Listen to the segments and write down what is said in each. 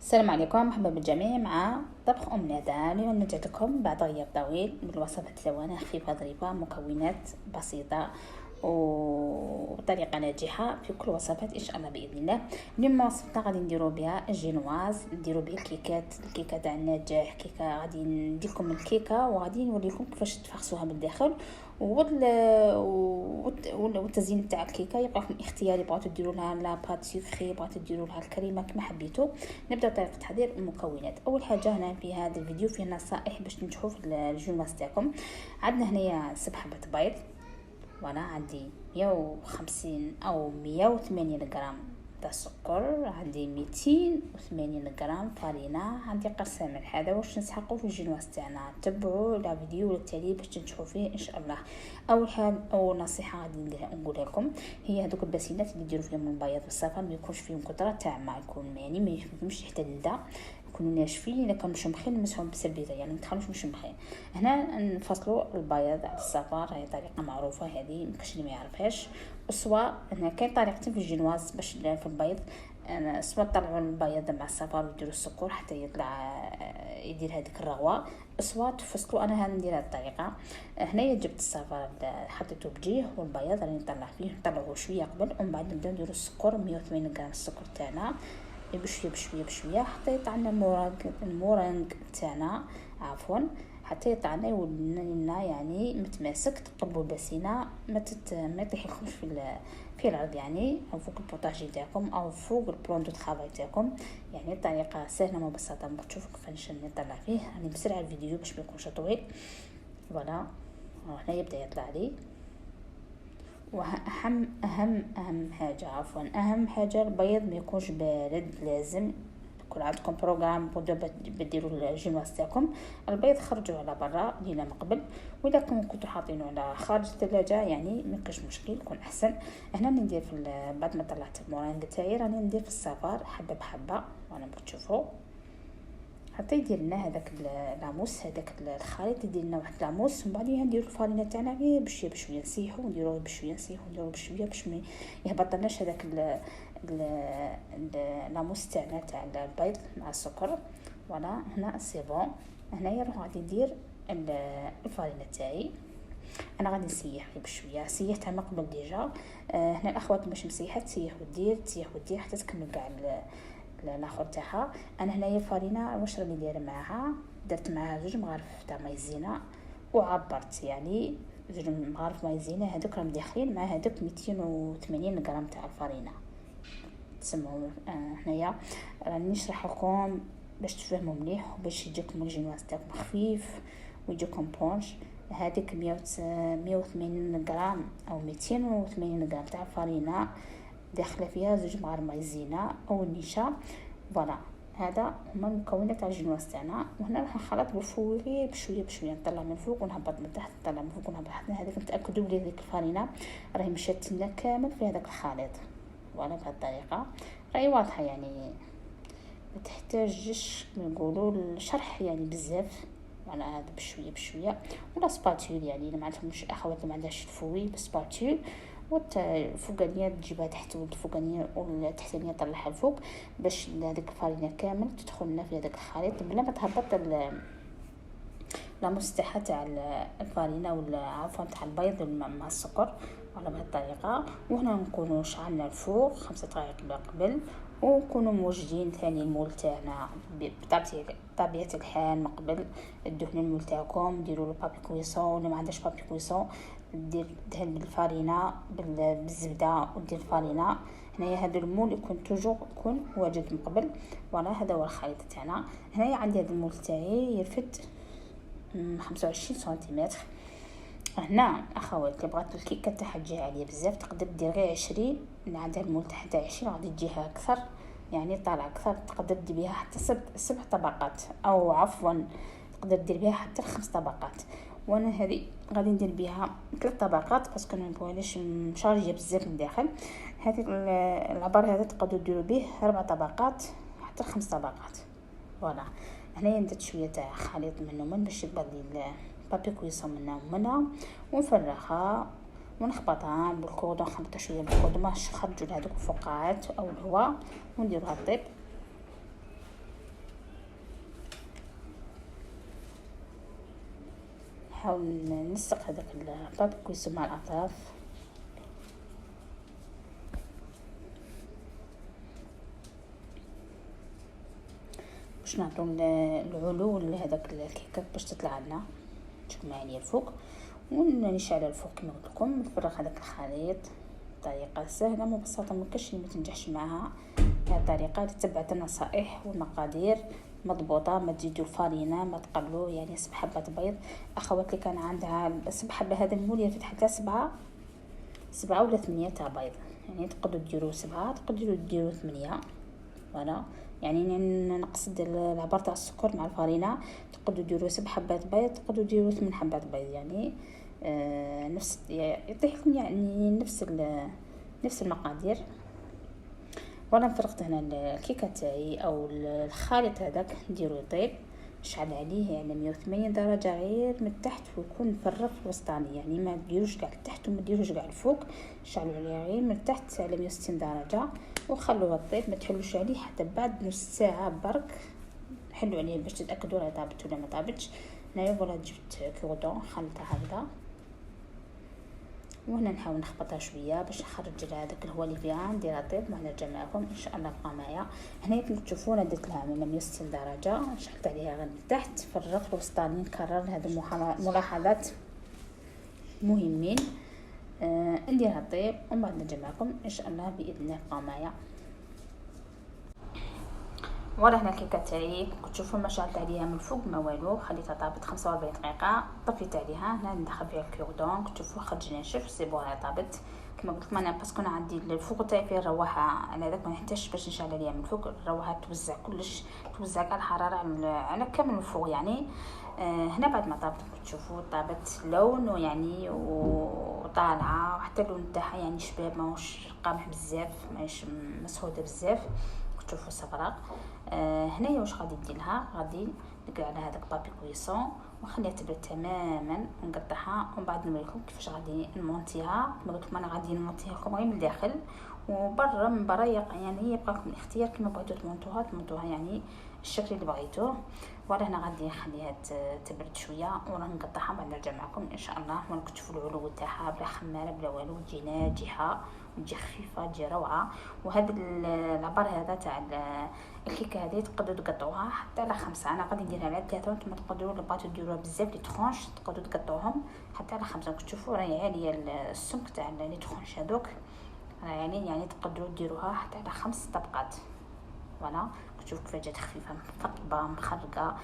السلام عليكم، مرحبا بالجميع مع طبخ ندى. اليوم رجعتكم بعد غياب طويل بالوصفة التوانية خفيفة ظريفة، مكونات بسيطة وطريقة ناجحة في كل وصفات ان شاء الله باذن الله. اليوم وصفتنا غادي نديرو بها الجينواز، نديرو بها الكيكه تاع النجاح. كيكه غادي ندير لكم الكيكه وغادي نوريكم كيفاش تفحصوها من الداخل والتزيين تاع الكيكه يبقى لكم اختياري، بغيتو ديروا لها لا بات سكري، بغيتو ديروا لها الكريمه كما حبيتو. نبدا طريقه تحضير المكونات. اول حاجه هنا في هذا الفيديو فيه نصائح باش تنجحوا في الجينواز تاعكم. عندنا هنايا 7 حبات بيض، وانا عندي 150 او 180 غرام تاع السكر، عندي 280 غرام فارينه، عندي قرصه ملح. هذا واش نسحقوا في الجينواز تاعنا. تبعوا لا فيديو التالي باش تنجحوا فيه ان شاء الله. اول حاجه او نصيحه غادي نقولها لكم هي هذوك الباسينات اللي ديروا فيهم البياض والصفار ما يكونش فيهم كثره تاع ما يكون، يعني ما يفهمش حتى للدا، يكونوا ناشفين. الا كانوا مشمخين نمسحهم بسربيته، يعني ما تخلوش مشمخين. هنا نفصلوا البياض على الصفار، هي طريقه معروفه هذه، مكاش اللي ما يعرفهاش. سوا هنا كاين طريقتين في الجينواز باش في البيض. انا سوا طلعوا البياض مع الصفار وديروا السكر حتى يطلع يدير هذيك الرغوه، سوا تفصلوا. انا ندير هذه الطريقه. هنايا جبت الصفار حطيته بجيه، والبياض راني نطلع فيه، نطلعوه شويه قبل ومن بعد نبداو نديروا السكر. 180 غرام السكر تاعنا بشويه بشويه بشويه حتى يطلع لنا المورانغ تاعنا، عفوا، حتى يطلع لنا يولي لنا يعني متماسك. تقلبوا البسينه ما يطيحلكمش في الارض، يعني او فوق البوطاجي تاعكم او فوق البلون دو طرافاي تاعكم. يعني طريقه سهله مبسطه، ممكن تشوفوا كيفاش نطلع فيه. راني بسرعه الفيديو باش ما يكونش طويل. فوالا هنا يبدا يطلع لي. واهم حاجه، اهم حاجه البيض ما يكونش بارد. لازم يكون عندكم بروغرام بديروا الجينواز تاعكم، البيض خرجوه على برا ليله من قبل، واذا كنتو حاطينه على خارج الثلاجه يعني ما كاش مشكل، يكون احسن. هنا ندير بعد ما طلعت المورانغ تاعي راني ندير في الصفار حبه بحبه، وانا تشوفوا حتى يدير لنا هذاك لاموس، هذاك الخليط يدير لنا واحد لاموس. ومن بعديها نديروا الفارينه تاعنا غير بشويه بشويه، نسيحوا نديروه بشويه، نسيحوا نديروه بشويه باش ما يهبطلناش هذاك لاموس تاعنا تاع البيض مع السكر. فوالا هنا سي بون. هنايا نروح غادي ندير الفارينه تاعي. انا غادي نسيح بشويه، سيحتها من قبل ديجا. هنا الاخوات باش مسيحه تسيح ودير حتى تكمل كاع الاخر تاعها. انا هنايا الفارينه واش راني دايره معاها، درت معاها 2 مغارف تاع مايزينا، وعبرت يعني 2 مغارف مايزينا هذوك راهم داخلين مع هذوك 280 غرام تاع الفارينه. تسمعوا هنايا راني نشرح لكم باش تفهموا مليح وباش يجيكم الجينواز تاعكم خفيف ويجيكم بونش. هذيك 180 غرام او 280 غرام تاع الفارينه داخله فيها 2 مغارف مايزينا او النشا. فوالا هذا هما المكونات تاع الجينواز تاعنا. وهنا راح نخلط بالفوري بشويه بشويه، نطلع من فوق ونهبط من تحت، نطلع من فوق ونهبط تحت. هذيك نتاكدوا بلي هذيك الفارينه راهي مشات لنا كامل في هذاك الخليط. فوالا بهذه الطريقه راهي واضحه، يعني ما تحتاجش نقولوا الشرح يعني بزاف. على هذا بشويه بشويه، ولا سباتول يعني ما عندهمش اخوات اللي ما عندهاش الفوري بالسباتول، والفوقانيه تجيبها تحت والفوقانيه والتحتانيه طلعها الفوق باش هذيك الفارينه كامل تدخل لنا في هذاك الخليط بلا ما تهبط لاموس تاع الفارينه ولا عفوا تاع البيض مع السكر. على بهذه الطريقه. وهنا نكونوا شعلنا الفوق 5 دقائق قبل، ونكونوا موجدين ثاني المول تاعنا بطبيعه الحال من قبل. دهنوا المول تاعكم، ديروا له بابي كويسون، ولا ما عندهاش بابي كويسون دير دهن بالفارينه بالزبده ودير الفارينه. هنايا هذا المول يكون توجور يكون واجد من قبل. فوالا هذا هو الخليط تاعنا. هنايا عندي هذا المول تاعي يرفد 25 سنتيمتر. هنا اخوات اللي بغات الكيكه تاعها تجي عاليه بزاف تقدر دير غير 20، اللي عندها المول تاعها 20 غادي تجيها اكثر، يعني طالعه اكثر. تقدر دير بها حتى 7 طبقات، او عفوا تقدر دير بها حتى 5 طبقات. وانا هذه غادي ندير بها 3 طبقات باسكو ما نبغيش مشارجيه بزاف من الداخل. هذه العبار هذا تقدروا ديروا به 4 طبقات حتى 5 طبقات. فوالا هنايا ندير شويه تاع خليط منهم باش يبقى لي بابي كويسون منها ونفرغها ونخبطها بالكوردون. نخبطها شويه بالكوردون باش نخرجوا هذوك الفقاعات او الهواء ونديروها طيب. نحاول نلصق هذاك البابي كويسو مع الاطراف باش نعطو العلو لهذاك الكيكه باش تطلع لنا تجمعني الفوق. ونشعل الفوق كما قلت لكم. نفرغ هذاك الخليط بطريقه سهله مبسطه، ما كاش ما تنجحش معها. بهذه الطريقه تتبعت النصائح والمقادير مضبوطه. ما تزيدوا الفارينه، ما تقلوا يعني 7 حبات بيض. اخوات اللي كان عندها 7 حبه هذا الموليه فتحت لها 7 ولا 8 تاع بيض، يعني تقدروا ديروا 7 تقدروا ديروا 8. فوالا يعني نقصد العبار تاع السكر مع الفارينه تقدروا ديروا 7 حبات بيض تقدروا ديروا 8 حبات بيض، يعني نفس يعطيكم يعني نفس المقادير. وانا فرغت هنا الكيكه تاعي او الخليط هذاك نديرو يطيب. نشعل عليه على 180 درجه غير من التحت ويكون مفرغ في الوسطاني، يعني ما ديروش كاع لتحت وما ديروش كاع الفوق. شعلوا عليه غير من التحت على 160 درجه وخلوه يطيب. ما تحلوش عليه حتى بعد نص ساعه برك. حلوا عليه باش تتاكدوا راه طابت ولا ما طابتش. هنايا ولا جبت كوردون خلطها هكذا، وهنا نحاول نخبطها شويه باش نخرج هذاك الهواء اللي فيها. نديرها طيب ونرجع معكم ان شاء الله. بقى معايا هنا كما تشوفوا انا درت لها من 160 درجه، شعلت عليها غير من تحت، فرغت الوسطاني. نكرر هذه الملاحظات مهمين. نديرها طيب ومن بعد نرجع معكم ان شاء الله باذن الله. بقى معايا. ولا هنا الكيكه تاعي كتشوفوا ما شعلت عليها من الفوق ما والو، خليتها طابت 45 دقيقه. طفيت عليها. هنا ندخل فيها الكوردون كتشوفوا خرج ناشف سي بون راه طابت. كما قلت لكم انا باسكو انا عندي الفوق تاعي فيه الرواحه، انا هذاك ما نحتاجش باش نشعل عليها من الفوق. الرواحه توزع كلش، توزع كاع الحراره على كامل الفوق يعني. هنا بعد ما طابت تشوفوا طابت لون يعني وطالعه، وحتى اللون تاعها يعني شباب ماهوش قامح بزاف، ماهيش مسهوده بزاف. تشوفوا صفراء. هنايا واش غادي ندير لها، غادي نقلع على هذاك بابي كويسون ونخليها تبرد تماما ونقطعها ومن بعد نوريكم كيفاش غادي نمونتيها. كما قلت لكم انا غادي نمونتيها لكم غير من الداخل وبرا من برا، يعني يبقى لكم الاختيار كما بغيتو تمونتوها يعني الشكل اللي بغيتوه. ولا هنا غادي نخليها تبرد شويه وراه نقطعها بعد نرجع معكم ان شاء الله. وراكم تشوفوا العلو تاعها بلا خماره بلا والو، تجي ناجحه وتجي خفيفه تجي روعه. وهذا العبار هذا تاع الكيكه هذه تقدروا تقطعوها حتى على 5. انا غادي نديرها على 3 وانتم تقدروا بغيتو ديروها بزاف لي ترونش تقدروا تقطعوهم حتى على 5. كتشوفوا راهي عاليه السمك تاع لي ترونش هذوك، يعني تقدروا ديروها حتى على 5 طبقات. فوالا كتشوفوا كيف جات خفيفه مفطبه مخرقه.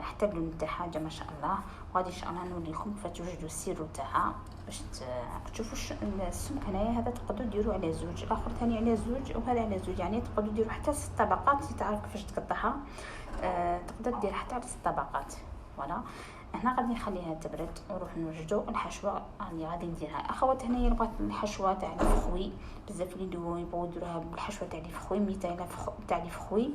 حتى اللون تاعها جا ما شاء الله. وغادي ان شاء الله نوريكم كيف توجدوا السيرو تاعها باش تشوفوا السمك. هنايا هذا تقدروا ديروا على زوج، الاخر ثاني على زوج وهذا على زوج، يعني تقدروا ديروا حتى 6 طبقات. تعرف كيفاش تقطعها، تقدر دير حتى على 6 طبقات. فوالا هنا غادي نخليها تبرد ونروح نوجدوا الحشوه اللي غادي نديرها. اخوات هنايا بغات الحشوه تاع الفخوي، بزاف اللي يبغوا يديروها بالحشوه تاع الفخوي، مثال تاع الفخوي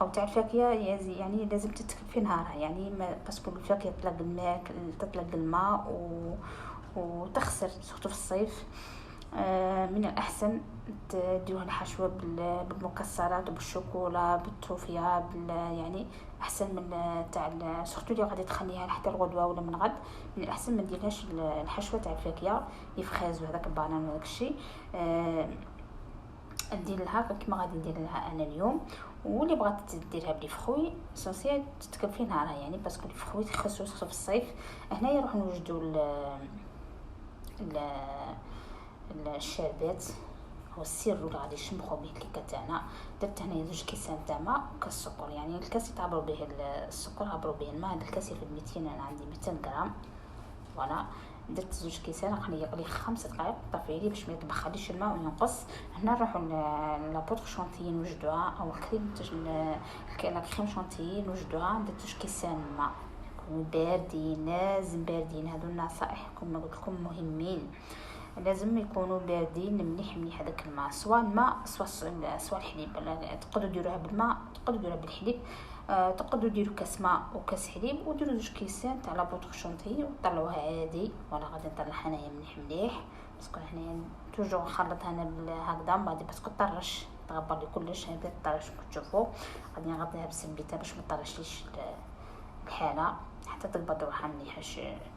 او تاع الفاكهه، يعني لازم تتكب في نهارها، يعني باسكو الفاكهه تطلق الماء وتخسر سورتو في الصيف. من الاحسن تديروها الحشوه بالمكسرات وبالشوكولا بالتوفيه يعني احسن من تاع سورتو اللي غادي تخليها حتى الغدوه ولا من غد. من الاحسن ما ديرهاش الحشوه تاع الفاكهه يفخاز وهذاك البنان وهذاك الشيء. ندير لها كما غادي ندير لها انا اليوم. واللي بغات ديرها بلي فخوي سونسي تتكب في نهارها، يعني باسكو الفخوي تخصو في الصيف. هنايا نروح نوجدوا الشربات هو السر اللي غادي نشمخوا به الكيكه تاعنا. درت هنايا 2 كيسان تاع ماء وكاس سكر، يعني الكاس تعبروا به السكر عبروا به الماء. هذا الكاس يفيد 200، انا عندي 200 غرام. فوالا درت 2 كيسان نخليه يغلي 5 دقائق طفي عليه باش ما يتبخليش الماء وينقص. هنا نروحوا لابوطغ شونتيي نوجدوها او الكريم شونتيي نوجدوها. درت 2 كيسان ماء باردين، لازم باردين. هذو النصائح كما قلت لكم مهمين، لازم يكونوا باردين مليح هذاك الماء، سواء الماء سواء الحليب. تقدروا ديروها بالماء تقدروا ديروها بالحليب، تقدروا ديروا كاس ماء وكاس حليب وديروا 2 كيسان تاع لابوطغ شونتيي وطلعوها عادي. ولا غادي نطلعها انايا مليح باسكو هنايا توجور نخلطها انا هكذا بعد باسكو طرش تغبر لي كلش. هكذا طرش تشوفوا غادي نغطيها بسبيته باش ما طرشليش الحاله. حتى تقبض روحها مليحه.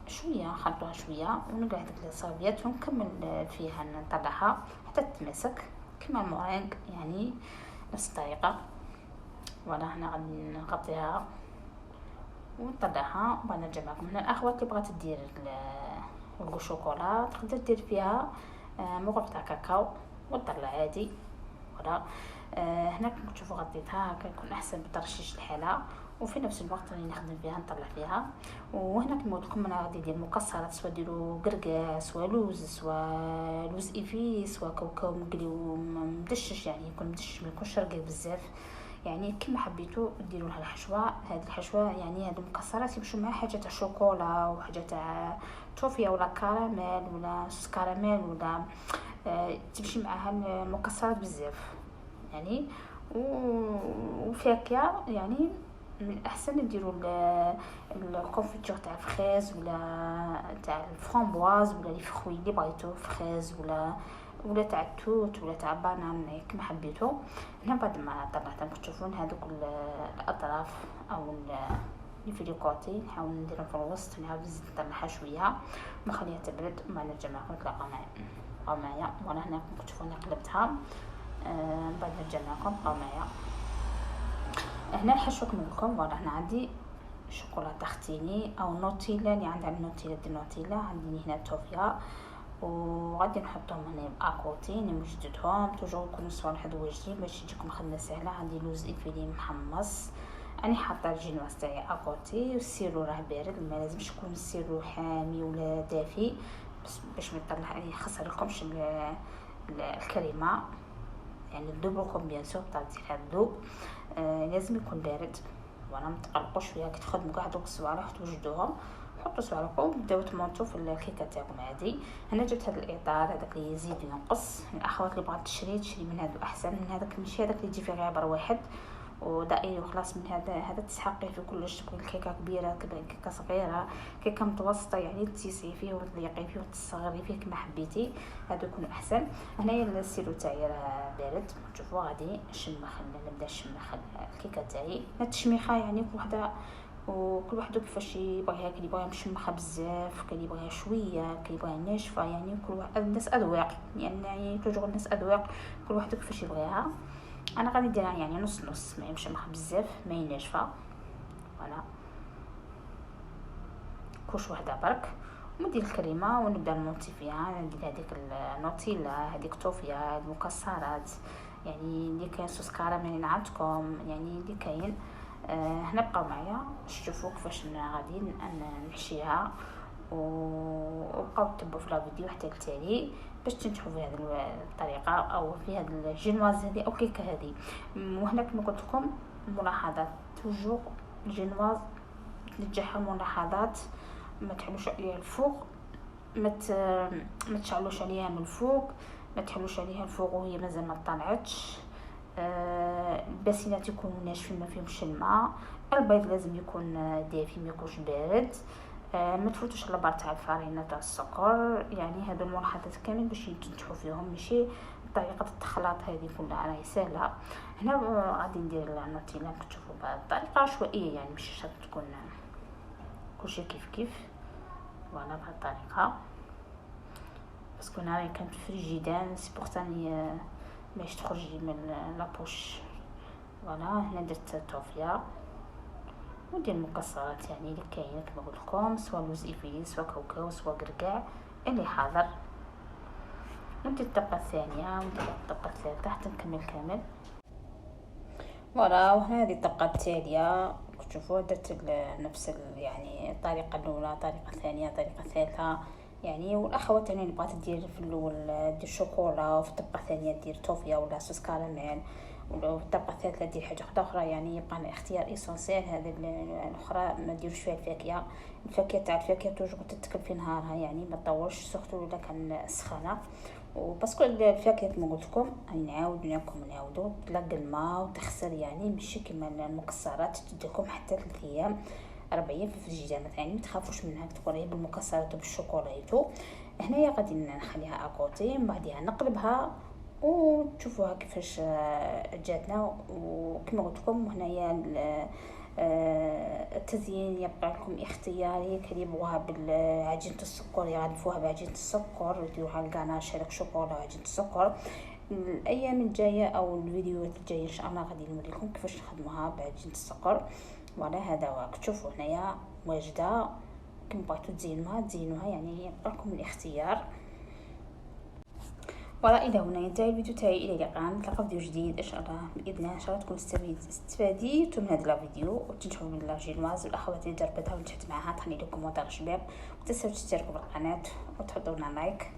شويه نخلطوها شويه ونقعد هذيك الصابيات ونكمل فيها نطلعها حتى تتماسك كما المورينغ يعني نفس الطريقه. ولا هنا غادي نغطيها ونطلعها وبعد نرجع معكم. هنا الاخوات اللي بغات دير الشوكولا تقدر دير فيها مغرف تاع كاكاو وتطلع عادي. ولا هنا كما تشوفوا غطيتها هكا يكون احسن بترشيش الحاله، وفي نفس الوقت راني نخدم فيها نطلع فيها. وهنا كما قلت لكم انا غادي ندير مكسرات، سواء ديروا قرقاع سواء لوز ايفي سواء كاوكاو مقلي ومدشش، يعني يكون مدشش ما يكونش رقيق بزاف، يعني كما حبيتوا ديروا لها الحشوه. هذه الحشوه يعني هذو المكسرات يمشوا مع حاجه تاع شوكولا وحاجه تاع توفيا ولا كراميل ولا صوص كراميل ولا تمشي معها المكسرات بزاف يعني. وفاكهه يعني من الاحسن نديروا الكونفيتور تاع الفريز ولا تاع الفرامبواز ولا لي فخوي اللي بغيتو، فريز ولا تاع التوت ولا تاع بانان كما حبيتو. هنا بعد ما طلعتهم تشوفون هذوك الاطراف او اللي في الكوتي نحاول نديرهم في الوسط، نعاود نزيد نطلعها شويه ونخليها تبرد وما نرجع معكم تلاقاو معايا. وانا هنا تشوفوني قلبتها بعد نرجع معكم بقاو معايا. هنا الحشوه كما لكم ولا هنا عندي شوكولاته ختيني او نوتيلا، اللي عندها النوتيلا دي نوتيلا، عندي هنا توفيا وغادي نحطهم هنا باكوتي نمجددهم توجور يكونوا صوالح واحد واجدين باش تجيكم خدمه سهله. عندي لوز ايفيلي محمص، راني حاطه الجينواس تاعي اكوتي، والسيرو راه بارد ما لازمش يكون السيرو حامي ولا دافي باش ما يطلع يخسر لكمش الكريمه، يعني الذوب لكم بيان سور تاع ديال الذوب لازم يكون بارد. وانا متقلقوش فيها كي تخدموا كاع دوك الصوالح توجدوهم حطوا صوالحكم وبداو تمونطوا في الكيكه تاعكم عادي. انا جبت هذا الاطار هذاك اللي يزيد وينقص، الاخوات اللي بغات تشري من هذا احسن من هذاك، ماشي هذاك اللي يجي فيه غير واحد ودائري وخلاص. من هذا تسحقي في كلش، تكون الكيكه كبيره كيكه صغيره كيكه متوسطه، يعني تسيسي فيه وتضيقي فيه وتصغري فيه كما حبيتي، هذا يكون احسن. هنايا السيرو تاعي راه بارد، شوفوا غادي نبدا نشمخ الكيكه تاعي. التشميخه يعني كل واحد كيفاش يبغيها، كاين يبغيها مشمخه بزاف، كاين يبغيها شويه، كاين يبغيها ناشفه، يعني كل واحد الناس اذواق، يعني توجور الناس اذواق كل واحد كيفاش يبغيها. انا غادي نديرها يعني نص نص، ما مشمخه بزاف ما ناشفه. فوالا كلش وحده برك وندير الكريمه ونبدا نمونتي فيها. ندير هذيك النوتيلا، هذيك توفيا، المكسرات، يعني اللي كاين صوص كراميل نعطكم، يعني اللي كاين هنا بقاو معايا شوفوا كيفاش غادي نحشيها وبقاو تبعوا في الفيديو حتى التالي باش تنجحوا في هذه الطريقه او في هذه الجينواز هذه او كيكه هذه. وهنا كما قلت لكم ملاحظات توجور الجينواز تنجحها ملاحظات، ما تحلوش عليها الفوق، ما تشعلوش عليها من الفوق، ما تحلوش عليها الفوق وهي مازال ما طلعتش. الباسينات يكونوا ناشفين ما فيهمش الماء، البيض لازم يكون دافي ما يكونش بارد، ما تفوتوش على بار تاع الفارينه تاع السكر. يعني هادو الملاحظات كامل باش تنجحوا فيهم، ماشي طريقه التخلاط هذه كلها راهي سهله. هنا غادي ندير النوتيلا كتشوفوا بهذه الطريقه عشوائيه، يعني ماشي شرط تكون كلشي كيف فوالا بهذه الطريقه، باسكو انا كانت في الجيدان سي بورتاني باش تخرجي من لابوش. فوالا هنا درت توفيا وندير المكسرات يعني اللي كاينه كما قلت لكم، سواء لوز ايفيلي سواء كاوكاو سواء قرقاع اللي حاضر. ندير الطبقه الثانيه وندير الطبقه الثالثه حتى نكمل كامل. فوالا وهنا هذه الطبقه التاليه تشوفوا درت نفس يعني الطريقه الاولى، الطريقه الثانيه، الطريقه الثالثه يعني. والاخوات تاني اللي بغات دير في الاول دير شوكولا، وفي الطبقه الثانيه دير توفيا ولا صوص كراميل، ولا في الطبقه الثالثه دير حاجه اخرى، يعني يبقى اختيار ايسونسيال. هذه الاخرى ما ديروش فيها الفاكهه تاع الفاكهه توجور تتكل في نهارها، يعني ما تطولش سورتو الا كان سخانه. وباسكو الفاكهه كما قلت لكم نعاودوا تلقى الماء وتخسر، يعني ماشي كيما المكسرات تديكم حتى 3 ايام 4 ايام في الجدار، يعني ما تخافوش منها تكون بالمكسرات وبالشوكولاتو. هنايا غادي نخليها اكوتي، من بعدها نقلبها وتشوفوها كيفاش جاتنا. وكما قلت لكم هنايا التزيين يبقى لكم اختياري. كلي يبغوها بعجينة السكر يغلفوها بعجينة السكر ويديروها الكاناش هذاك شوكولا وعجينة السكر. الايام الجايه او الفيديوهات الجايه ان شاء الله غادي نوريكم كيفاش نخدموها بعجينه السكر. وعلى هذا راك تشوفوا هنايا واجده، كي بغيتو تزينوها يعني يبقى لكم الاختيار. ولا الى هنا ينتهي الفيديو تاعي. الى اللقاء، نتلاقاو في فيديو جديد ان شاء الله باذن الله. ان شاء الله تكونوا استفاديتوا من هذا الفيديو وتنجحوا من لاجينواز. والاخوات اللي جربتها ونجحت معها تخلي لكم كومونتير شباب، وتنساو تشتركوا بالقناه وتحطوا لنا لايك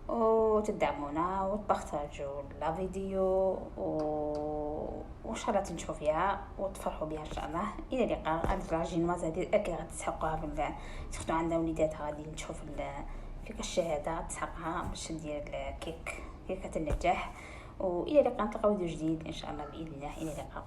وتدعمونا وتبارطاجوا لا فيديو وان شاء الله تنجحوا فيها وتفرحوا بها ان شاء الله. الى اللقاء. هذه اللاجينواز هذه اكيد غتسحقوها تاخذوا عندها وليداتها غادي نشوف في الشهاده تسحقها باش ندير كيكه النجاح. والى اللقاء، نتلاقاو فيديو جديد ان شاء الله باذن الله. الى اللقاء.